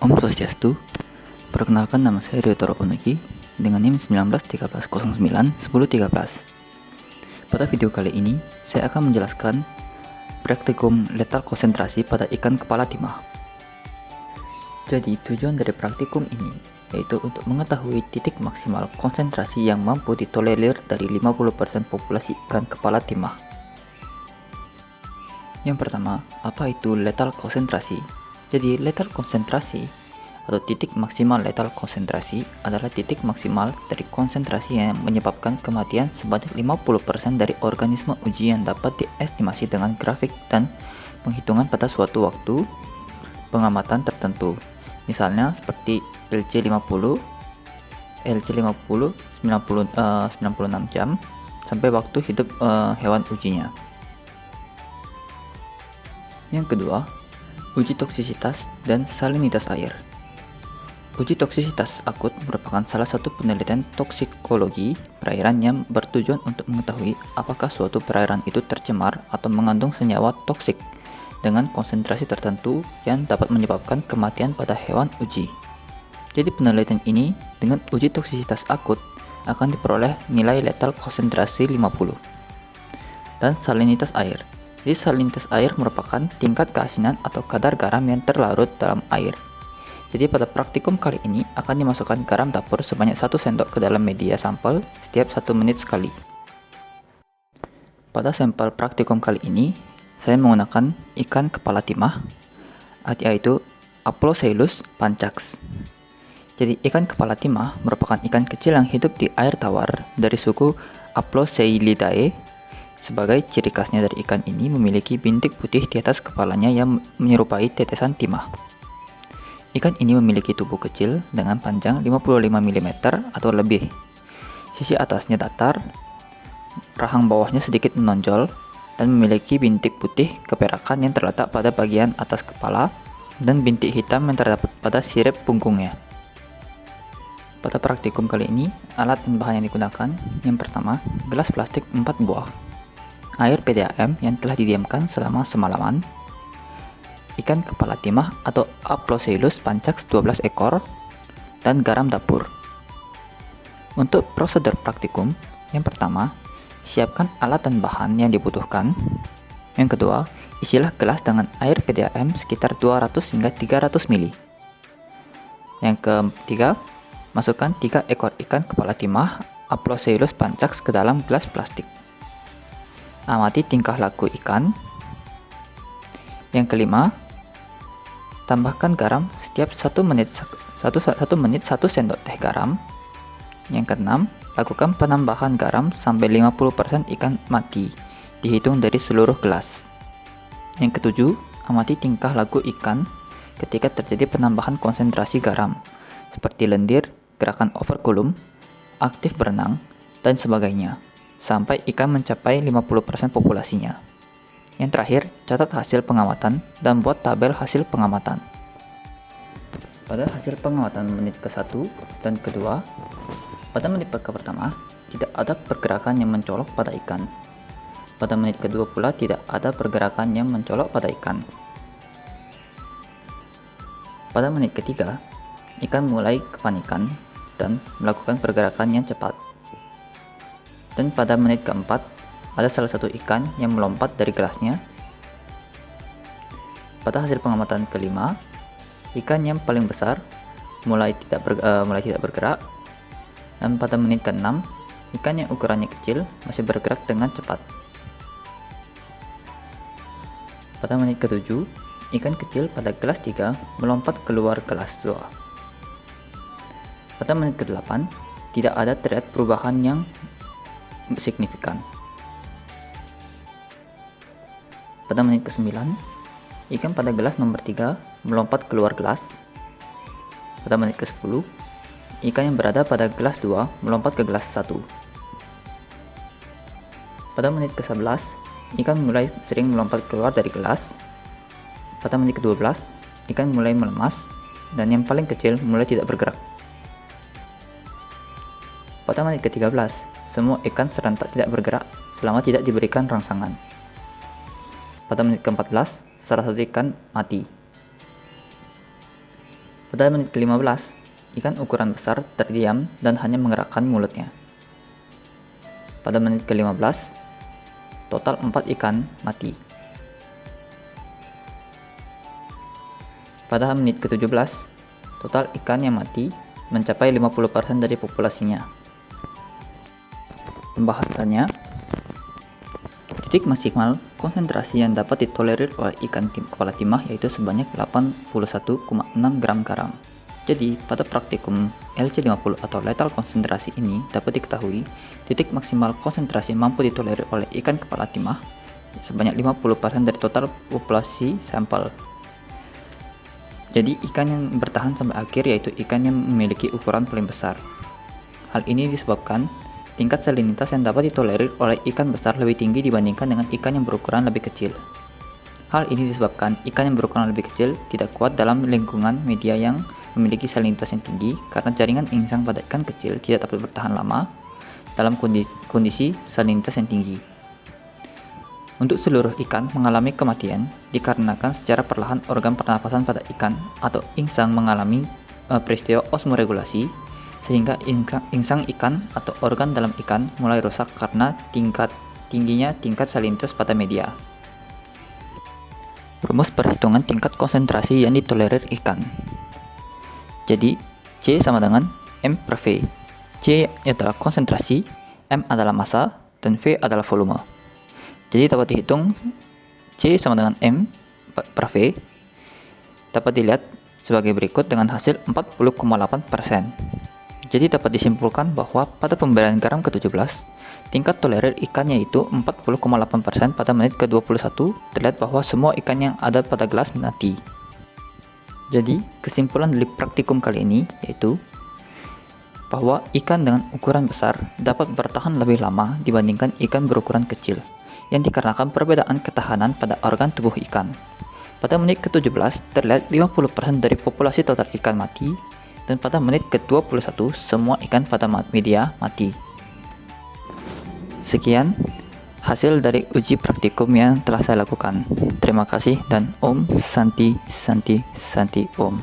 Om Swastiastu, perkenalkan nama saya Deotoro Onuki dengan NIM 1913091013. Pada video kali ini, saya akan menjelaskan praktikum letal konsentrasi pada ikan kepala timah. Jadi, tujuan dari praktikum ini yaitu untuk mengetahui titik maksimal konsentrasi yang mampu ditolerir dari 50% populasi ikan kepala timah. Yang pertama, apa itu letal konsentrasi? Jadi, letal konsentrasi atau titik maksimal letal konsentrasi adalah titik maksimal dari konsentrasi yang menyebabkan kematian sebanyak 50% dari organisme uji yang dapat diestimasi dengan grafik dan penghitungan pada suatu waktu pengamatan tertentu. Misalnya seperti LC50 96 jam sampai waktu hidup hewan ujinya. Yang kedua, uji toksisitas dan salinitas air. Uji toksisitas akut merupakan salah satu penelitian toksikologi perairan yang bertujuan untuk mengetahui apakah suatu perairan itu tercemar atau mengandung senyawa toksik dengan konsentrasi tertentu yang dapat menyebabkan kematian pada hewan uji. Jadi penelitian ini dengan uji toksisitas akut akan diperoleh nilai letal konsentrasi 50. Dan salinitas air. Jadi salinitas air merupakan tingkat keasinan atau kadar garam yang terlarut dalam air. Jadi pada praktikum kali ini akan dimasukkan garam dapur sebanyak 1 sendok ke dalam media sampel setiap 1 menit sekali. Pada sampel praktikum kali ini, saya menggunakan ikan kepala timah, yaitu Aploceylus pancax. Jadi ikan kepala timah merupakan ikan kecil yang hidup di air tawar dari suku Aploceylidae. Sebagai ciri khasnya dari ikan ini memiliki bintik putih di atas kepalanya yang menyerupai tetesan timah. Ikan ini memiliki tubuh kecil dengan panjang 55 mm atau lebih. Sisi atasnya datar, rahang bawahnya sedikit menonjol, dan memiliki bintik putih keperakan yang terletak pada bagian atas kepala dan bintik hitam yang terdapat pada sirip punggungnya. Pada praktikum kali ini, alat dan bahan yang digunakan, yang pertama, gelas plastik 4 buah, air PDAM yang telah didiamkan selama semalaman, ikan kepala timah atau Aploceylus pancax 12 ekor, dan garam dapur. Untuk prosedur praktikum, yang pertama, siapkan alat dan bahan yang dibutuhkan. Yang kedua, isilah gelas dengan air PDAM sekitar 200 hingga 300 ml. Yang ketiga, masukkan 3 ekor ikan kepala timah Aploceylus pancax ke dalam gelas plastik. Amati tingkah laku ikan. Yang kelima, tambahkan garam setiap 1 menit 1 sendok teh garam. Yang keenam, lakukan penambahan garam sampai 50% ikan mati, dihitung dari seluruh gelas. Yang ketujuh, amati tingkah laku ikan ketika terjadi penambahan konsentrasi garam, seperti lendir, gerakan overkulum, aktif berenang, dan sebagainya, sampai ikan mencapai 50% populasinya. Yang terakhir, catat hasil pengamatan dan buat tabel hasil pengamatan. Pada hasil pengamatan menit ke-1 dan kedua, pada menit pertama, tidak ada pergerakan yang mencolok pada ikan. Pada menit kedua pula tidak ada pergerakan yang mencolok pada ikan. Pada menit ketiga, ikan mulai kepanikan dan melakukan pergerakan yang cepat. Dan pada menit keempat, ada salah satu ikan yang melompat dari gelasnya. Pada hasil pengamatan kelima, ikan yang paling besar mulai tidak bergerak. Dan pada menit ke-6, ikan yang ukurannya kecil masih bergerak dengan cepat. Pada menit ke-7, ikan kecil pada gelas 3 melompat keluar gelas 2. Pada menit ke-8, tidak ada terlihat perubahan yang signifikan. Pada menit ke-9, ikan pada gelas nomor 3 melompat keluar gelas. Pada menit ke-10, ikan yang berada pada gelas 2 melompat ke gelas 1. Pada menit ke-11, ikan mulai sering melompat keluar dari gelas. Pada menit ke-12, ikan mulai melemas dan yang paling kecil mulai tidak bergerak. Pada menit ke-13, semua ikan serentak tidak bergerak selama tidak diberikan rangsangan. Pada menit ke-14, salah satu ikan mati. Pada menit ke-15, ikan ukuran besar terdiam dan hanya menggerakkan mulutnya. Pada menit ke-15, total 4 ikan mati. Pada menit ke-17, total ikan yang mati mencapai 50% dari populasinya. Pembahasannya, titik maksimal konsentrasi yang dapat ditolerir oleh ikan kepala timah yaitu sebanyak 81,6 gram garam. Jadi, pada praktikum LC50 atau lethal konsentrasi ini dapat diketahui titik maksimal konsentrasi mampu ditolerir oleh ikan kepala timah sebanyak 50% dari total populasi sampel. Jadi, ikan yang bertahan sampai akhir yaitu ikan yang memiliki ukuran paling besar. Hal ini disebabkan tingkat salinitas yang dapat ditolerir oleh ikan besar lebih tinggi dibandingkan dengan ikan yang berukuran lebih kecil. Hal ini disebabkan ikan yang berukuran lebih kecil tidak kuat dalam lingkungan media yang memiliki salinitas yang tinggi karena jaringan insang pada ikan kecil tidak dapat bertahan lama dalam kondisi salinitas yang tinggi. Untuk seluruh ikan mengalami kematian dikarenakan secara perlahan organ pernapasan pada ikan atau insang mengalami peristiwa osmoregulasi sehingga insang ikan atau organ dalam ikan mulai rusak karena tingginya tingkat salinitas pada media. Rumus perhitungan tingkat konsentrasi yang ditolerir ikan. Jadi, C sama dengan M per V. C adalah konsentrasi, M adalah massa, dan V adalah volume. Jadi dapat dihitung C sama dengan M per V dapat dilihat sebagai berikut dengan hasil 40,8%. Jadi dapat disimpulkan bahwa pada pemberian garam ke-17, tingkat tolerir ikan yaitu 40,8% pada menit ke-21, terlihat bahwa semua ikan yang ada pada gelas mati. Jadi, kesimpulan dari praktikum kali ini yaitu bahwa ikan dengan ukuran besar dapat bertahan lebih lama dibandingkan ikan berukuran kecil, yang dikarenakan perbedaan ketahanan pada organ tubuh ikan. Pada menit ke-17 terlihat 50% dari populasi total ikan mati, dan pada menit ke-21 semua ikan pada media mati. Sekian hasil dari uji praktikum yang telah saya lakukan. Terima kasih dan Om Santi Santi Santi Om.